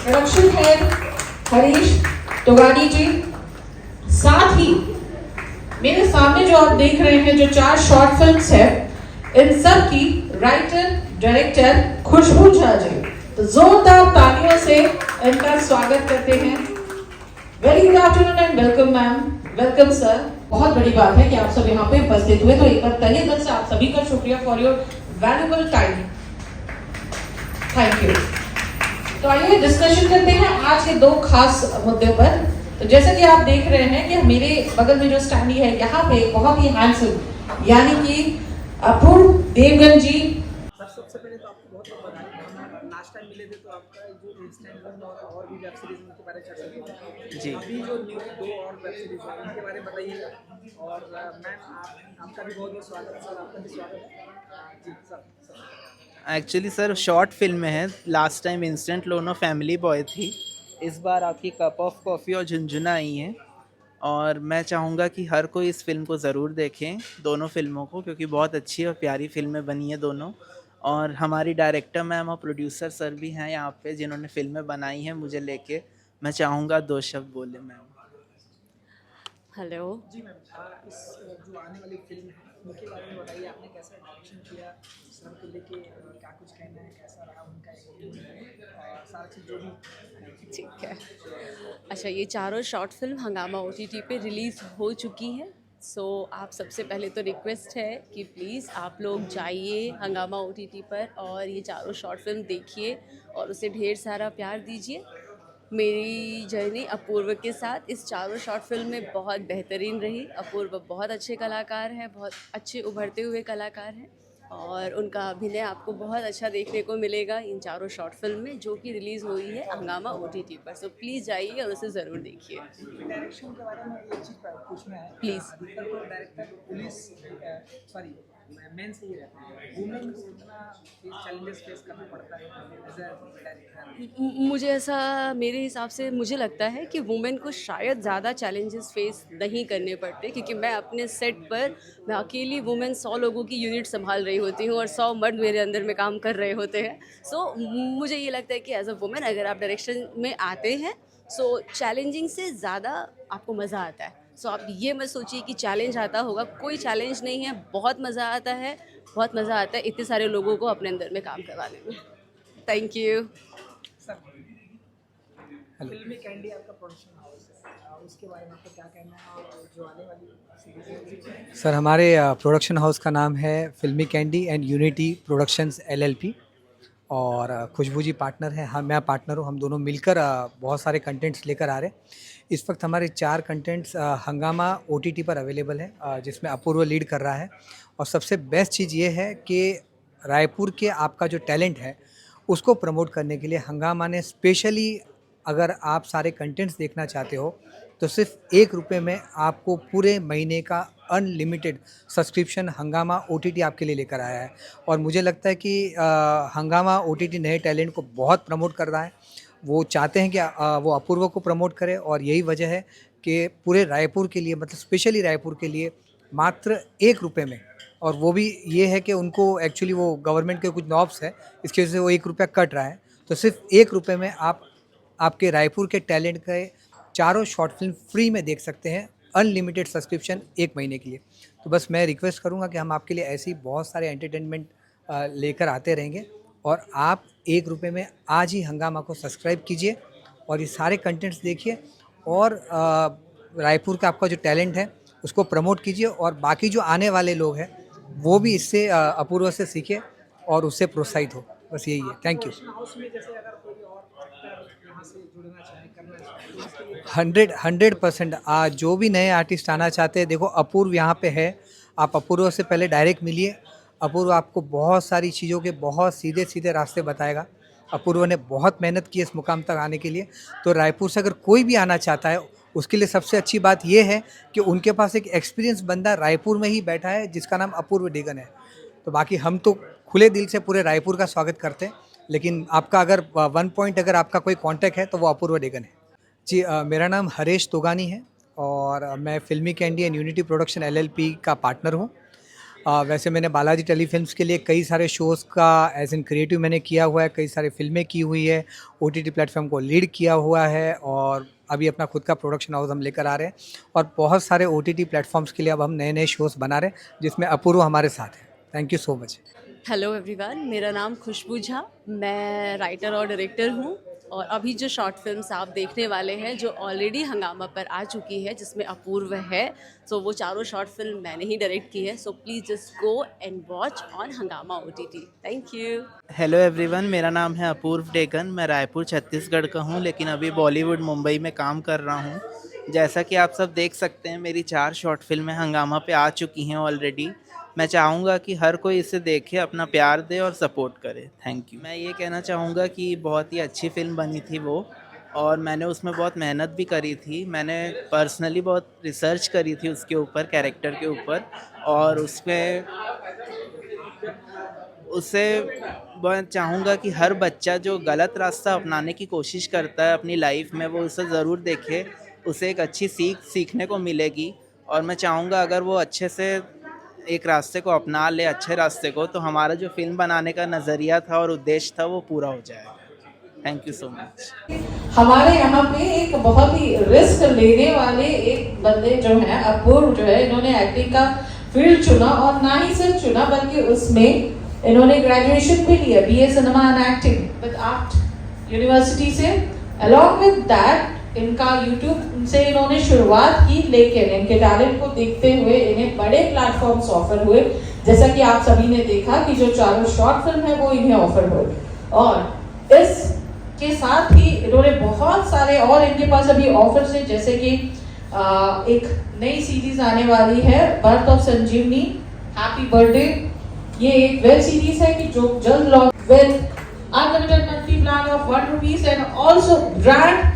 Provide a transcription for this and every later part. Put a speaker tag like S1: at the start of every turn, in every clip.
S1: Production head Harish तोगानी जी। साथ ही मेरे सामने जो आप देख रहे हैं, जो 4 शॉर्ट फिल्म्स है, इन सब की राइटर डायरेक्टर खुशबू झा जी। तो जोरदार तालियों से इनका स्वागत करते हैं। Very good afternoon and welcome ma'am, welcome sir. बहुत बड़ी बात है कि आप सब यहाँ पे उपस्थित हुए, तो एक बार तहे दिल से आप सभी का शुक्रिया for your valuable time. Thank you. तो आइए डिस्कशन करते हैं आज के 2 खास मुद्दे पर। तो जैसे कि आप देख रहे हैं कि मेरे बगल में जो स्टैंडी है, यहाँ पे बहुत ही हैंडसम यानी कि अपूर्व देवगन जी।
S2: सर सबसे पहले तो आपको बहुत बहुत बधाई। लास्ट टाइम मिले थे तो आपका जो इंस्टेंट वन और भी वेब सीरीज उनके बारे में चर्चा की थी जी। अभी जो न्यू 2 और वेब सीरीज है उनके बारे में बताइएगा। और मैम आपका भी बहुत बहुत स्वागत है। सर आपका भी स्वागत है जी। Sir
S3: actually sir short film है। लास्ट टाइम इंस्टेंट लोनो फैमिली बॉय थी, इस बार आपकी कप ऑफ कॉफ़ी और झुंझुना आई हैं। और मैं चाहूँगा कि हर कोई इस फिल्म को ज़रूर देखें, दोनों फिल्मों को, क्योंकि बहुत अच्छी और प्यारी फिल्में बनी हैं दोनों। और हमारी डायरेक्टर मैम और प्रोड्यूसर सर भी हैं यहाँ पे जिन्होंने फिल्में बनाई हैं मुझे लेके। मैं चाहूँगा 2 शब्द बोले मैम।
S4: हेलो
S2: जी मैम, इस जो आने वाली फिल्म है उनके बारे में बताइए। आपने कैसा डायरेक्शन किया, सर को लेके क्या कुछ कहना है, कैसा रहा उनका और सारा चीज़ जो भी।
S4: ठीक है। अच्छा, ये चारों शॉर्ट फिल्म हंगामा OTT पे रिलीज़ हो चुकी है। सो आप सबसे पहले तो रिक्वेस्ट है कि प्लीज़ आप लोग जाइए हंगामा OTT पर और ये चारों शॉर्ट फिल्म देखिए और उसे ढेर सारा प्यार दीजिए। मेरी जर्नी अपूर्व के साथ इस चारों शॉर्ट फिल्म में बहुत बेहतरीन रही। अपूर्व बहुत अच्छे कलाकार हैं, बहुत अच्छे उभरते हुए कलाकार हैं और उनका अभिनय आपको बहुत अच्छा देखने को मिलेगा इन चारों शॉर्ट फिल्म में, जो कि रिलीज़ हुई है हंगामा OTT पर। सो प्लीज़ जाइए और उसे ज़रूर देखिए।
S2: डायरेक्शन के बारे में एक चीज़ पूछना है।
S4: प्लीज़।
S2: अधिकतर तो डायरेक्टर पुलिस सॉरी मेन से ही रहते हैं, वुमेन को उतना चैलेंजेस फेस करना पड़ता है एज ए डायरेक्टर।
S4: मुझे ऐसा, मेरे हिसाब से मुझे लगता है कि वुमेन को शायद ज़्यादा चैलेंजेस फेस नहीं करने पड़ते, क्योंकि मैं अपने सेट पर मैं अकेली वुमेन 100 लोगों की यूनिट संभाल रही होती हूँ और 100 मर्द मेरे अंदर में काम कर रहे होते हैं। सो मुझे ये लगता है कि एज अ वुमेन अगर आप डायरेक्शन में आते हैं, सो चैलेंजिंग से ज़्यादा आपको मज़ा आता है। सो आप ये मत सोचिए कि चैलेंज आता होगा, कोई चैलेंज नहीं है। बहुत मज़ा आता है, बहुत मज़ा आता है इतने सारे लोगों को अपने अंदर में काम करवाने में। Thank you.
S2: फिल्मी कैंडी आपका प्रोडक्शन हाउस है, उसके बारे में आपको क्या कहना है और जो आने वाली सीरीज है?
S5: सर हमारे प्रोडक्शन हाउस का नाम है फिल्मी candy and unity productions LLP। और खुशबू जी पार्टनर हैं, हम मैं पार्टनर हूँ। हम दोनों मिलकर बहुत सारे कंटेंट्स लेकर आ रहे हैं। इस वक्त हमारे 4 कंटेंट्स हंगामा OTT पर अवेलेबल है, जिसमें अपूर्व लीड कर रहा है। और सबसे बेस्ट चीज़ ये है कि रायपुर के आपका जो टैलेंट है उसको प्रमोट करने के लिए हंगामा ने स्पेशली, अगर आप सारे कंटेंट्स देखना चाहते हो तो सिर्फ ₹1 में आपको पूरे महीने का अनलिमिटेड सब्सक्रिप्शन हंगामा OTT आपके लिए लेकर आया है। और मुझे लगता है कि हंगामा OTT नए टैलेंट को बहुत प्रमोट कर रहा है। वो चाहते हैं कि वो अपूर्व को प्रमोट करे, और यही वजह है कि पूरे रायपुर के लिए, मतलब स्पेशली रायपुर के लिए मात्र ₹1 में। और वो भी ये है कि उनको एक्चुअली वो गवर्नमेंट के कुछ नॉब्स है, इसकी वजह से वो ₹1 कट रहा है। तो सिर्फ ₹1 में आप आपके रायपुर के टैलेंट के चारों शॉर्ट फिल्म फ्री में देख सकते हैं, अनलिमिटेड सब्सक्रिप्शन 1 महीने के लिए। तो बस मैं रिक्वेस्ट करूंगा कि हम आपके लिए ऐसी बहुत सारे एंटरटेनमेंट लेकर आते रहेंगे, और आप ₹1 में आज ही हंगामा को सब्सक्राइब कीजिए और ये सारे कंटेंट्स देखिए, और रायपुर का आपका जो टैलेंट है उसको प्रमोट कीजिए, और बाकी जो आने वाले लोग हैं वो भी इससे अपूर्व से सीखे और उससे प्रोत्साहित हो। बस यही है। Thank you.
S2: हाउस में जैसे अगर कोई और एक्टर यहाँ से जुड़ना चाहे, करना चाहे तो उसके लिए
S5: 100% आज जो भी नए आर्टिस्ट आना चाहते हैं, देखो अपूर्व यहाँ पे है। आप अपूर्व से पहले डायरेक्ट मिलिए। अपूर्व आपको बहुत सारी चीज़ों के बहुत सीधे सीधे रास्ते बताएगा। अपूर्व ने बहुत मेहनत की इस मुकाम तक आने के लिए। तो रायपुर से अगर कोई भी आना चाहता है, उसके लिए सबसे अच्छी बात यह है कि उनके पास एक एक्सपीरियंस बंदा रायपुर में ही बैठा है जिसका नाम अपूर्व डेगन है। तो बाकी हम तो खुले दिल से पूरे रायपुर का स्वागत करते हैं, लेकिन आपका अगर 1 पॉइंट अगर आपका कोई कॉन्टैक्ट है तो वो अपूर्व डेगन है जी। मेरा नाम हरीश तोगानी है और मैं फिल्मी candy and unity production LLP का पार्टनर हूँ। वैसे मैंने बालाजी टेलीफिल्म्स के लिए कई सारे शोज़ का एज एन क्रिएटिव मैंने किया हुआ है, कई सारी फिल्में की हुई है, ओटीटी प्लेटफॉर्म को लीड किया हुआ है और अभी अपना खुद का प्रोडक्शन हाउस हम लेकर आ रहे हैं और बहुत सारे ओटीटी प्लेटफॉर्म्स के लिए अब हम नए नए शोज़ बना रहे हैं जिसमें अपूर्व हमारे साथ है। Thank you so much.
S4: Hello everyone, मेरा नाम खुशबू झा, मैं राइटर और डायरेक्टर हूँ और अभी जो शॉर्ट फिल्म्स आप देखने वाले हैं जो ऑलरेडी हंगामा पर आ चुकी है जिसमें अपूर्व है, तो वो चारों शॉर्ट फिल्म मैंने ही डायरेक्ट की है। So please just go and watch on Hungama OTT. Thank you.
S3: Hello everyone, मेरा नाम है अपूर्व डेगन। मैं रायपुर छत्तीसगढ़ का हूँ लेकिन अभी बॉलीवुड मुंबई में काम कर रहा हूँ। जैसा कि आप सब देख सकते हैं मेरी 4 शॉर्ट फिल्में हंगामा पे आ चुकी हैं ऑलरेडी। मैं चाहूँगा कि हर कोई इसे देखे, अपना प्यार दे और सपोर्ट करे। Thank you. मैं ये कहना चाहूँगा कि बहुत ही अच्छी फ़िल्म बनी थी वो और मैंने उसमें बहुत मेहनत भी करी थी। मैंने पर्सनली बहुत रिसर्च करी थी उसके ऊपर, कैरेक्टर के ऊपर, और उसमें उससे मैं चाहूँगा कि हर बच्चा जो गलत रास्ता अपनाने की कोशिश करता है अपनी लाइफ में वो उसे ज़रूर देखे। उसे एक अच्छी सीखने को मिलेगी और मैं चाहूँगा अगर वो अच्छे से एक रास्ते को अपना ले, अच्छे रास्ते को, तो हमारा जो फिल्म बनाने का नज़रिया था और उद्देश्य था वो पूरा हो जाएगा। Thank you so much.
S1: हमारे यहाँ पे एक बहुत ही रिस्क लेने वाले एक बंदे जो हैं अपूर्व जो है, इन्होंने एक्टिंग का फील्ड चुना और ना ही सिर्फ चुना बल्कि उसमें इन्होंने ग्रेजुएशन भी लिया, BA cinema and acting with art university से। अलॉन्ग विद दैट इनका यूट्यूब से इन्होंने शुरुआत की, लेकिन इनके टैलेंट को देखते हुए इन्हें बड़े प्लेटफॉर्म्स ऑफर हुए, जैसा कि आप सभी ने देखा कि जो चारों शॉर्ट फिल्म है वो इन्हें ऑफर हुई। और इसके साथ ही इन्होंने बहुत सारे और इनके पास अभी ऑफर्स हैं, जैसे कि एक नई सीरीज आने वाली है birth of Sanjeevani, happy birthday. ये एक वेब सीरीज है कि जो जल्द launch with unlimited monthly plan of 1 rupees and also brand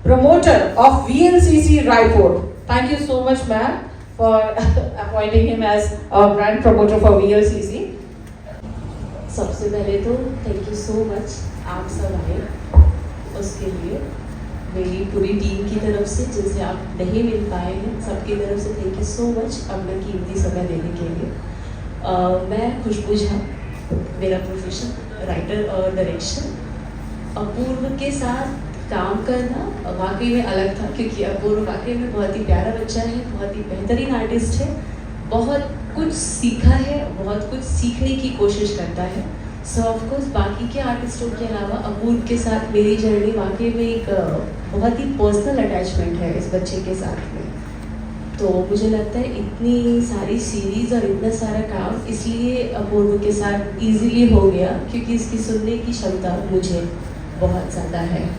S1: promoter of VLCC Raipur. Thank you so much, ma'am, for appointing him as a brand promoter for VLCC.
S4: सबसे पहले तो thank you so much, आप सब आए उसके लिए मेरी पूरी टीम की तरफ से, जिनसे आप नहीं मिल पाए हैं सबकी तरफ से थैंक यू सो मच अपना कीमती समय देने के लिए। मैं खुशबू झा, मेरा प्रोफेशन राइटर और डायरेक्शन। अपूर्व के साथ काम करना वाकई में अलग था क्योंकि अपूर्व वाकई में बहुत ही प्यारा बच्चा है, बहुत ही बेहतरीन आर्टिस्ट है, बहुत कुछ सीखा है, बहुत कुछ सीखने की कोशिश करता है। सो ऑफकोर्स बाकी के आर्टिस्टों के अलावा अपूर्व के साथ मेरी जर्नी वाकई में एक बहुत ही पर्सनल अटैचमेंट है इस बच्चे के साथ में। तो मुझे लगता है इतनी सारी सीरीज़ और इतना सारा काम इसलिए अपूर्व के साथ इजीली हो गया क्योंकि इसकी सुनने की क्षमता मुझे बहुत ज़्यादा है।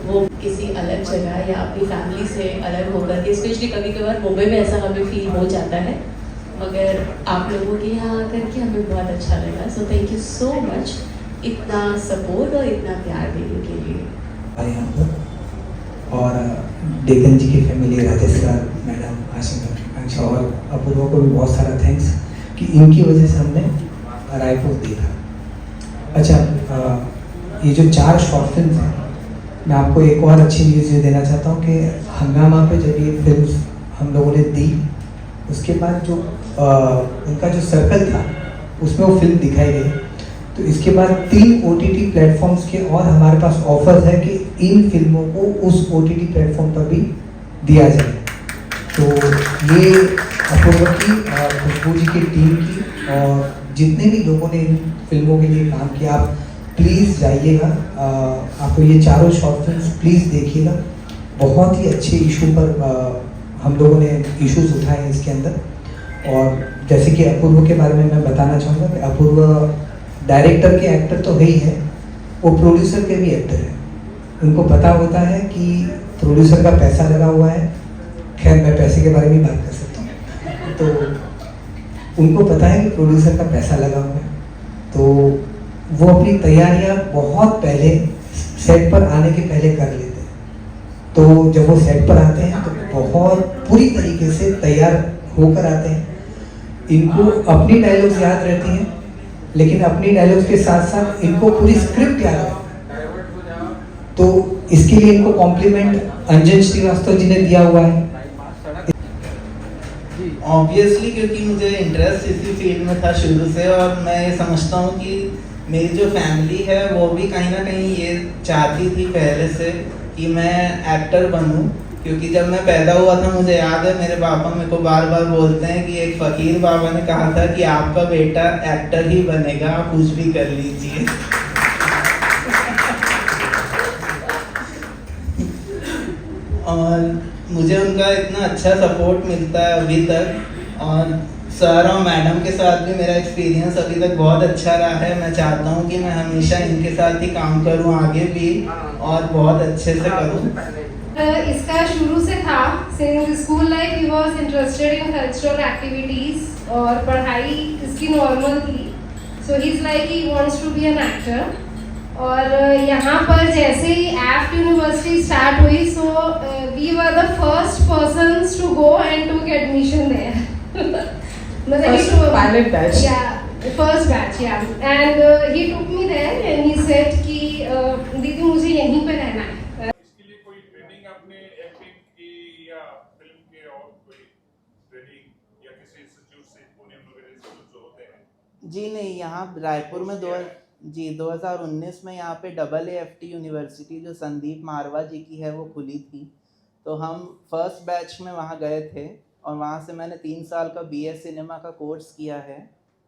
S4: वो किसी अलग जगह या अपनी फैमिली से अलग होकर के, स्पेशली कभी कभार मुंबई में ऐसा हमें फील हो जाता है, मगर आप लोगों के यहाँ आकर के हमें बहुत अच्छा लगा। So thank you so much इतना सपोर्ट और इतना प्यार देने के लिए।
S5: यहाँ पर और डेगन जी की family, Rajesh sir, madam, Ashim और अपूर्व को भी बहुत सारा थैंक्स कि इनकी वजह से हमने रायपुर देखा। अच्छा, ये जो 4 शॉर्ट फिल्म हैं, मैं आपको एक और अच्छी न्यूज़ ये देना चाहता हूँ कि हंगामा पे जब ये फिल्म हम लोगों ने दी उसके बाद जो उनका जो सर्कल था उसमें वो फिल्म दिखाई गई, तो इसके बाद 3 OTT प्लेटफॉर्म्स के और हमारे पास ऑफर्स है कि इन फिल्मों को उस OTT प्लेटफॉर्म पर भी दिया जाए। तो ये अपूर्व की, खुशबू जी की टीम की और जितने भी लोगों ने इन फिल्मों के लिए काम किया, आप प्लीज़ जाइएगा, आपको ये चारों शॉर्ट फिल्म्स प्लीज़ देखिएगा। बहुत ही अच्छे इशू पर हम लोगों ने इश्यूज उठाए हैं इसके अंदर। और जैसे कि अपूर्व के बारे में मैं बताना चाहूँगा कि अपूर्व डायरेक्टर के एक्टर तो है ही है, वो प्रोड्यूसर के भी एक्टर है। उनको पता होता है कि प्रोड्यूसर का पैसा लगा हुआ है। खैर, मैं पैसे के बारे में बात कर सकता हूँ। तो उनको पता है कि प्रोड्यूसर का पैसा लगा हुआ है, तो वो अपनी तैयारियां बहुत पहले सेट पर आने के पहले कर लेते हैं। तो जब वो सेट पर आते हैं तो बहुत पूरी तरीके से तैयार होकर आते हैं। इनको अपनी डायलॉग्स याद रहती हैं, लेकिन अपनी डायलॉग्स के साथ साथ इनको पूरी स्क्रिप्ट याद है। तो इसके लिए इनको कॉम्प्लीमेंट अंजन श्रीवास्तव जी ने दिया हुआ है।
S3: ऑब्वियसली क्योंकि मुझे इंटरेस्ट इसी फील्ड में था शुरू से, और मैं ये समझता हूँ कि मेरी जो फैमिली है वो भी कहीं ना कहीं ये चाहती थी पहले से कि मैं एक्टर बनूं। क्योंकि जब मैं पैदा हुआ था मुझे याद है मेरे पापा मेरे को बार बार बोलते हैं कि एक फ़कीर बाबा ने कहा था कि आपका बेटा एक्टर ही बनेगा, आप कुछ भी कर लीजिए। और मुझे उनका इतना अच्छा सपोर्ट मिलता है अभी तक, और सर और मैडम के साथ भी मेरा एक्सपीरियंस अभी तक बहुत अच्छा रहा है। मैं चाहता हूँ कि मैं हमेशा इनके साथ ही काम करूँ आगे भी, और बहुत अच्छे से करूँ।
S6: इसका शुरू से था, since school life he was interested in cultural activities और पढ़ाई इसकी नॉर्मल थी, so he is like he wants to be an actor. और यहाँ पर जैसे ही एफ्ट यूनिवर्सिटी स्टार्ट हुई, so we were the first persons to go and to get admission there.
S1: First pilot batch.
S6: First batch, yeah and he took me there and he said कि दीदी मुझे यहीं पे रहना है।
S7: इसके लिए कोई ट्रेनिंग आपने एक्टिंग की या फिल्म के और कोई ट्रेनिंग या किसी इंस्टीट्यूट से, पुणे वगैरह इंस्टीट्यूट जो होते हैं?
S3: जी नहीं, यहाँ रायपुर में 2019 में यहाँ पे AAFT यूनिवर्सिटी जो संदीप मारवा जी की है वो खुली थी, तो हम फर्स्ट बैच में वहाँ गए थे, और वहाँ से मैंने 3 साल का BA सिनेमा का कोर्स किया है।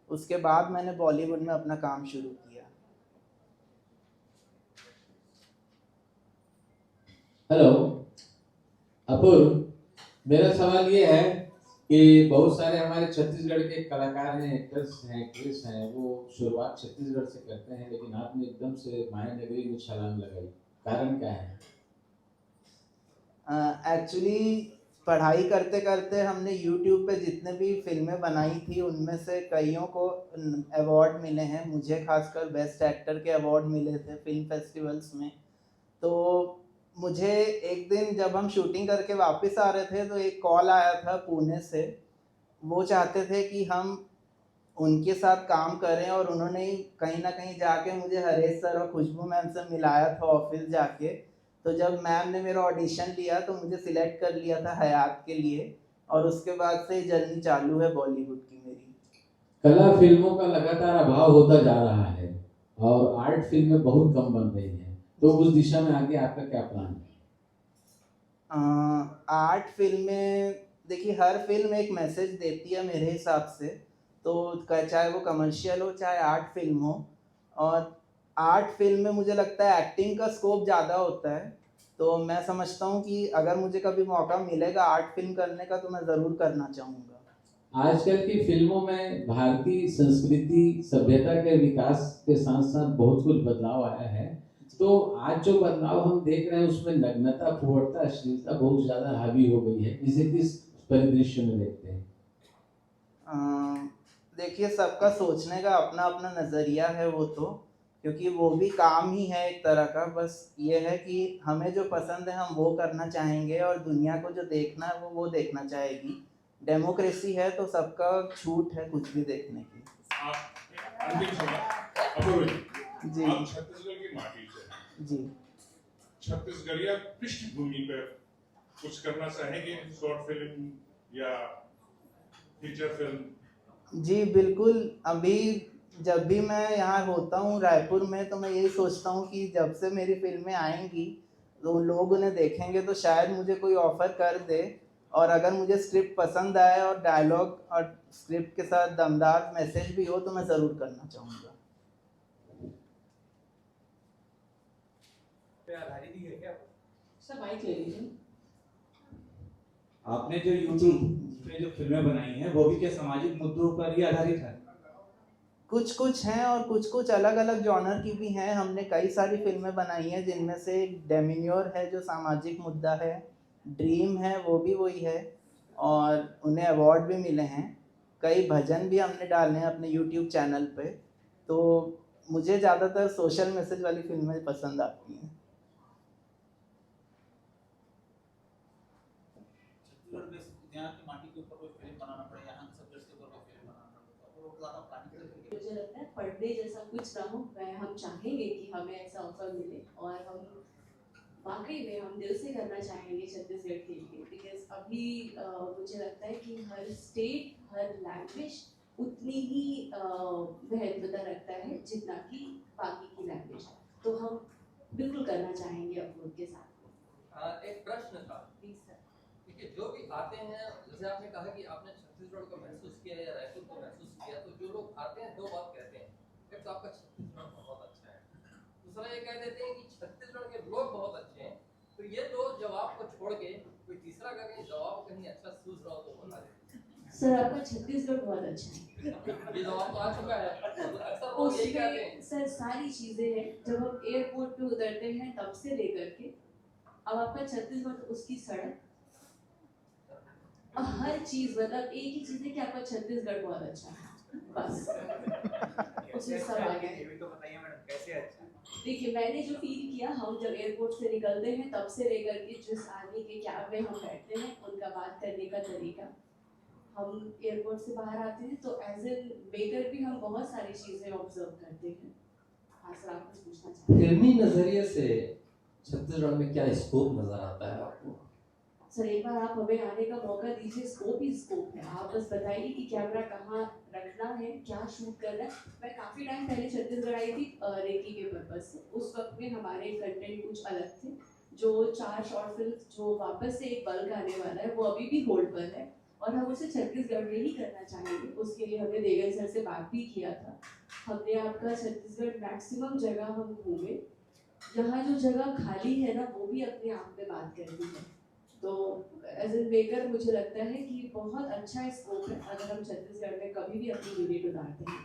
S3: उसके बाद मैंने बॉलीवुड में अपना काम शुरू किया।
S8: हेलो अपूर्व, मेरा सवाल ये है कि बहुत सारे हमारे छत्तीसगढ़ के कलाकार हैं, एक्टर्स हैं, एक्ट्रेस हैं, वो शुरुआत छत्तीसगढ़ से करते हैं, लेकिन आपने एकदम से मायानगरी में छलांग लगाई, कारण क्या है?
S3: एक्चुअली पढ़ाई करते करते हमने YouTube पे जितने भी फिल्में बनाई थी उनमें से कईयों को अवार्ड मिले हैं। मुझे खासकर बेस्ट एक्टर के अवार्ड मिले थे फिल्म फेस्टिवल्स में। तो मुझे एक दिन जब हम शूटिंग करके वापस आ रहे थे तो एक कॉल आया था पुणे से। वो चाहते थे कि हम उनके साथ काम करें, और उन्होंने कहीं ना कहीं जाके मुझे हरेश सर और खुशबू मैम से मिलाया था ऑफिस जाके। तो जब मैम ने मेरा ऑडिशन लिया तो मुझे सिलेक्ट कर लिया था हयात के लिए, और उसके बाद से जर्नी चालू है बॉलीवुड की मेरी।
S8: कला फिल्मों का लगातार अभाव होता जा रहा है और आर्ट फिल्में बहुत कम बन रही हैं, तो उस दिशा में आगे आपका क्या प्लान है?
S3: आर्ट फिल्में देखिए, हर फिल्म एक मैसेज देती है मेरे हिसाब से, तो चाहे वो कमर्शियल हो चाहे आर्ट फिल्म हो। और आर्ट फिल्म में मुझे लगता है एक्टिंग का स्कोप ज़्यादा होता है, तो मैं समझता हूँ कि अगर मुझे कभी मौका मिलेगा आर्ट फिल्म करने का तो मैं ज़रूर करना चाहूँगा।
S8: आजकल की फिल्मों में भारतीय संस्कृति सभ्यता के विकास के साथ साथ बहुत कुछ बदलाव आया है, तो आज जो बदलाव हम देख रहे हैं उसमें नग्नता, फुहड़ता, अश्लीलता बहुत ज़्यादा हावी हो गई है, इसे किस परिदृश्य में देखते हैं?
S3: देखिए, सबका सोचने का अपना अपना नज़रिया है वो तो, क्योंकि वो भी काम ही है एक तरह का। बस ये है कि हमें जो पसंद है हम वो करना चाहेंगे, और दुनिया को जो देखना है वो देखना चाहेगी। डेमोक्रेसी है तो सबका छूट है कुछ भी देखने की।
S7: अंतिम सवाल अपूर्व
S3: जी।
S7: आप छत्तीसगढ़ की माटी से हैं।
S3: जी।
S7: छत्तीसगढ़िया पृष्ठभूमि पर कुछ करना चाहेंगे, शॉर्ट फिल्म या फीचर फिल्म?
S3: जी बिल्कुल। अभी जब भी मैं यहाँ होता हूँ रायपुर में, तो मैं यही सोचता हूँ कि जब से मेरी फिल्में आएंगी तो लोग उन्हें देखेंगे तो शायद मुझे कोई ऑफ़र कर दे, और अगर मुझे स्क्रिप्ट पसंद आए और डायलॉग और स्क्रिप्ट के साथ दमदार मैसेज भी हो तो मैं ज़रूर करना चाहूँगा।
S1: सर माइक ले लीजिए।
S9: आपने जो यूट्यूब पे जो फिल्में बनाई हैं वो भी क्या सामाजिक मुद्दों पर ही आधारित है?
S3: कुछ कुछ हैं और कुछ कुछ अलग अलग जॉनर की भी हैं। हमने कई सारी फिल्में बनाई हैं जिनमें से एक डेमिन्योर है जो सामाजिक मुद्दा है, ड्रीम है वो भी वही है, और उन्हें अवार्ड भी मिले हैं। कई भजन भी हमने डाले हैं अपने यूट्यूब चैनल पे। तो मुझे ज़्यादातर सोशल मैसेज वाली फिल्में पसंद आती हैं।
S4: मुझे लगता है पर्दे जैसा कुछ ना हो, वह हम चाहेंगे कि हमें ऐसा ऑफर मिले और हम वाकई में हम दिल से करना चाहेंगे छत्तीसगढ़ के लिए, बिकॉज अभी मुझे लगता है कि हर स्टेट हर लैंग्वेज उतनी ही महत्वता रखता है जितना कि बाकी की लैंग्वेज है, तो हम बिल्कुल करना चाहेंगे अपूर्व के साथ।
S10: एक प्रश्न था,
S4: प्लीज सर।
S10: देखिए जो भी आते हैं, जैसे आपने कहा कि आपने छत्तीसगढ़ को महसूस किया या रायपुर को महसूस किया, तो जो लोग आते हैं दो बात कहते हैं, एक तो आपका छत्तीसगढ़ बहुत अच्छा है, दूसरा ये कह देते हैं कि छत्तीसगढ़ के लोग बहुत अच्छे हैं। तो ये दो जवाब को छोड़ के कोई तीसरा का कहीं जवाब कहीं अच्छा सूझ रहा हो तो बता दें।
S4: सर आपका छत्तीसगढ़ बहुत अच्छा है।
S10: ये जवाब तो आ चुका है, अक्सर लोग यही कहते हैं।
S4: उसमें सर सारी चीजें हैं, जब हम एयरपोर्ट पे उतरते हैं तब से लेकर के अब आपका छत्तीसगढ़ तो उसकी सड़क हर चीज, मतलब एक ही चीज है कि आपका छत्तीसगढ़ बहुत अच्छा है, बस उसमें सब आ गया है।
S2: ये भी तो बताइए मैडम कैसे अच्छा है?
S4: देखिए मैंने जो फील किया, हम जब एयरपोर्ट से निकलते हैं तब से लेकर के जिस आदमी के कैब में हम बैठते हैं उनका बात करने का तरीका, हम एयरपोर्ट से बाहर आते हैं तो एज एन वेटर भी हम बहुत सारी चीजें ऑब्जर्व करते हैं। हाँ सर आप कुछ पूछना चाहते हैं?
S10: फिल्मी नजरिए से छत्तीसगढ़ में क्या स्कोप नजर आता है आपको?
S4: सर एक बार आप हमें आने का मौका दीजिए, स्कोप ही स्कोप है, आप बस बताइए कि कैमरा कहाँ रखना है, क्या शूट करना है। मैं काफ़ी टाइम पहले छत्तीसगढ़ आई थी रेकी के पर्पज से, उस वक्त में हमारे कंटेंट कुछ अलग थे। जो 4 शॉर्ट फिल्म जो वापस से एक बल्क आने वाला है वो अभी भी होल्ड पर है और हम उसे छत्तीसगढ़ में ही करना चाहेंगे। उसके लिए हमने देगन सर से बात भी किया था। हमने आपका छत्तीसगढ़ मैक्सिमम जगह हम घूमे, यहाँ जो जगह खाली है ना वो भी अपने आप में बात करती है। तो एज एन मेकर मुझे लगता है कि बहुत अच्छा स्कोप है अगर हम छत्तीसगढ़ में कभी भी अपनी यूनिट उतारते हैं।